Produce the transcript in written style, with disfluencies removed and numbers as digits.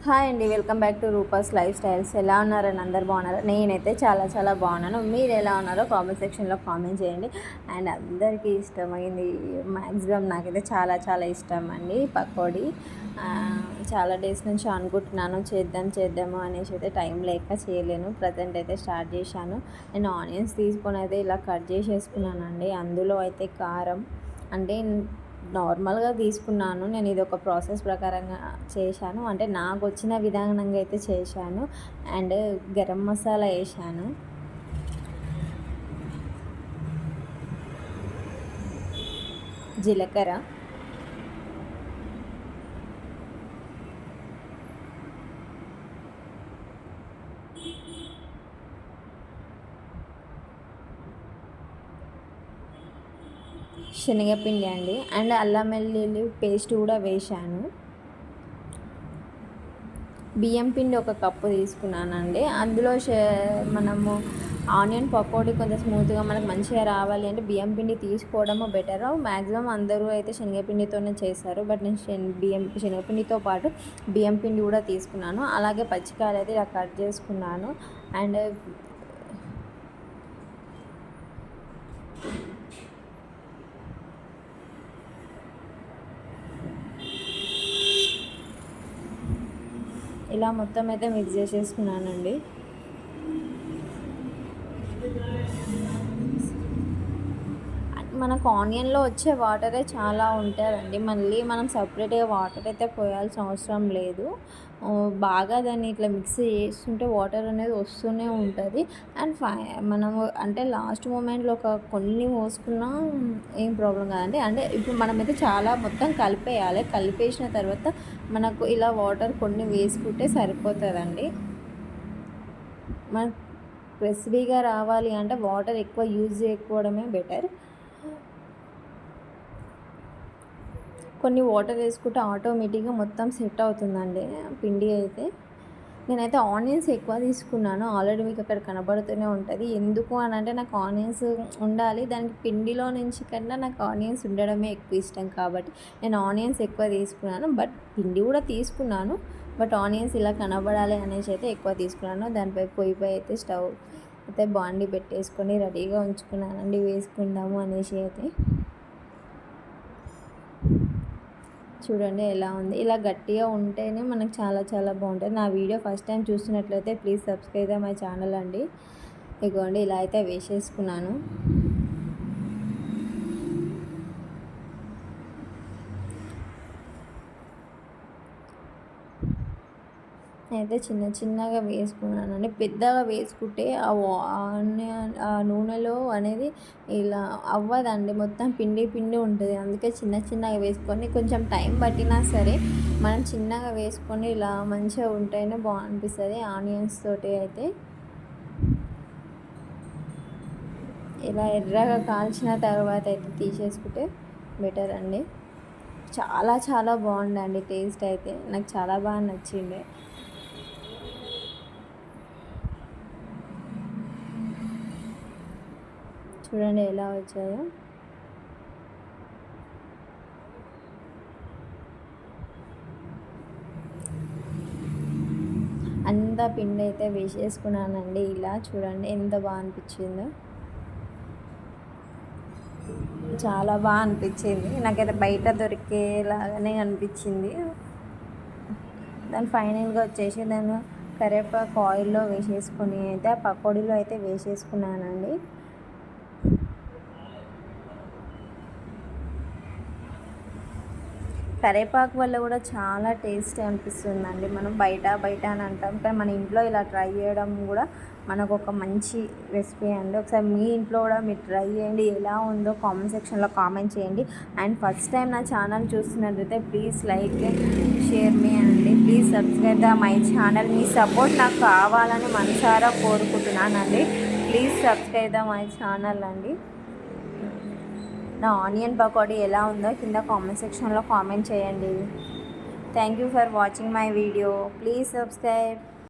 Hi అండి, welcome back to Rupa's life styles. ఎలా ఉన్నారని అందరు బాగున్నారు? నేనైతే చాలా చాలా బాగున్నాను. మీరు ఎలా ఉన్నారో కామెంట్ సెక్షన్లో కామెంట్ చేయండి. అండ్ అందరికీ ఇష్టమైంది మ్యాక్సిమం నాకైతే చాలా చాలా ఇష్టం అండి పకోడీ. చాలా డేస్ నుంచి అనుకుంటున్నాను చేద్దాము అనేసి, అయితే టైం లేక చేయలేను. ప్రజెంట్ అయితే స్టార్ట్ చేశాను. నేను ఆనియన్స్ తీసుకొని అయితే ఇలా కట్ చేసేసుకున్నానండి. అందులో అయితే కారం అంటే నార్మల్గా తీసుకున్నాను. నేను ఇది ఒక ప్రాసెస్ ప్రకారంగా చేశాను, అంటే నాకు వచ్చిన విధానంగా అయితే చేశాను. అండ్ గరం మసాలా వేసాను, జీలకర్ర, శనగపిండి అండి, అండ్ అల్లం వెల్లుల్లి పేస్ట్ కూడా వేశాను. బియ్యం పిండి ఒక కప్పు తీసుకున్నానండి. అందులో మనము ఆనియన్ పకోడీ కొంచెం స్మూత్గా మనకు మంచిగా రావాలి అంటే బియ్యం పిండి తీసుకోవడము బెటర్. మ్యాక్సిమం అందరూ అయితే శనగపిండితోనే చేస్తారు, బట్ నేను శనగపిండితో పాటు బియ్యం పిండి కూడా తీసుకున్నాను. అలాగే పచ్చికాయలు అయితే ఇలా కట్ చేసుకున్నాను. అండ్ ఇలా మొత్తం అయితే మిక్స్ చేసేసుకున్నానండి. మనకు ఆనియన్లో వచ్చే వాటరే చాలా ఉంటుందండి. మళ్ళీ మనం సపరేట్గా వాటర్ అయితే పోయాల్సిన అవసరం లేదు. బాగా దాన్ని ఇట్లా మిక్స్ చేస్తుంటే వాటర్ అనేది వస్తూనే ఉంటుంది. అండ్ మనము అంటే లాస్ట్ మూమెంట్లో కొన్ని పోసుకున్నా ఏం ప్రాబ్లం కాదండి. అంటే ఇప్పుడు మనమైతే చాలా మొత్తం కలిపేయాలి. కలిపేసిన తర్వాత మనకు ఇలా వాటర్ కొన్ని వేసుకుంటే సరిపోతుందండి. మనకు క్రిస్పీగా రావాలి అంటే వాటర్ ఎక్కువ యూజ్ చేయకపోవడమే బెటర్. కొన్ని వాటర్ వేసుకుంటే ఆటోమేటిక్గా మొత్తం సెట్ అవుతుందండి పిండి అయితే. నేనైతే ఆనియన్స్ ఎక్కువ తీసుకున్నాను. ఆల్రెడీ మీకు అక్కడ కనబడుతూనే ఉంటుంది. ఎందుకు అని అంటే నాకు ఆనియన్స్ ఉండాలి, దానికి పిండిలో నుంచి కన్నా నాకు ఆనియన్స్ ఉండడమే ఎక్కువ ఇష్టం కాబట్టి నేను ఆనియన్స్ ఎక్కువ తీసుకున్నాను. బట్ పిండి కూడా తీసుకున్నాను, బట్ ఆనియన్స్ ఇలా కనబడాలి అనేసి అయితే ఎక్కువ తీసుకున్నాను. దానిపై పొయ్యిపై అయితే స్టవ్ అయితే బాండి పెట్టేసుకొని రెడీగా ఉంచుకున్నానండి, వేసుకుందాము అనేసి అయితే. చూడండి ఎలా ఉంది. ఇలా గట్టిగా ఉంటేనే మనకు చాలా చాలా బాగుంటుంది. నా వీడియో ఫస్ట్ టైం చూస్తున్నట్లయితే ప్లీజ్ సబ్స్క్రైబ్ మై ఛానల్ అండి. ఇదిగోండి ఇలా అయితే వేసేసుకున్నాను. అయితే చిన్న చిన్నగా వేసుకున్నానండి. పెద్దగా వేసుకుంటే ఆ నూనెలో అనేది ఇలా అవ్వదండి, మొత్తం పిండి పిండి ఉంటుంది. అందుకే చిన్న చిన్నగా వేసుకొని కొంచెం టైం పట్టినా సరే మనం చిన్నగా వేసుకొని ఇలా మంచిగా ఉంటేనే అనిపిస్తుంది ఆనియన్స్ తోటి అయితే. ఇలా ఎర్రగా కాల్చిన తర్వాత అయితే తీసేసుకుంటే బెటర్ అండి. చాలా చాలా బాగుందండి టేస్ట్ అయితే, నాకు చాలా బాగా నచ్చింది. చూడండి ఎలా వచ్చాయో. అంతా పిండి అయితే వేసేసుకున్నానండి. ఇలా చూడండి ఎంత బాగా అనిపించిందో, చాలా బాగా అనిపించింది. నాకైతే బయట దొరికేలాగానే అనిపించింది. దాని ఫైనల్గా వచ్చేసి నేను కరివేపాకు ఆయిల్లో వేసేసుకొని అయితే ఆ పకోడీలో అయితే వేసేసుకున్నానండి. కరివేపాకు వల్ల కూడా చాలా టేస్టీ అనిపిస్తుందండి. మనం బయట అని అంటాం, కానీ మన ఇంట్లో ఇలా ట్రై చేయడం కూడా మనకు ఒక మంచి రెసిపీ అండి. ఒకసారి మీ ఇంట్లో కూడా మీరు ట్రై చేయండి, ఎలా ఉందో కామెంట్ సెక్షన్లో కామెంట్ చేయండి. అండ్ ఫస్ట్ టైం నా ఛానల్ చూస్తున్నట్లయితే ప్లీజ్ లైక్ షేర్ మీ అండి. Please subscribe my channel. Me support నాకు కావాలని మనసారా కోరుకుంటున్నానండి. ప్లీజ్ సబ్స్క్రైబ్ మై ఛానల్ అండి. నా ఆనియన్ పకోడీ ఎలా ఉందో కింద కామెంట్ సెక్షన్లో కామెంట్ చేయండి. Thank you for watching my video. Please subscribe.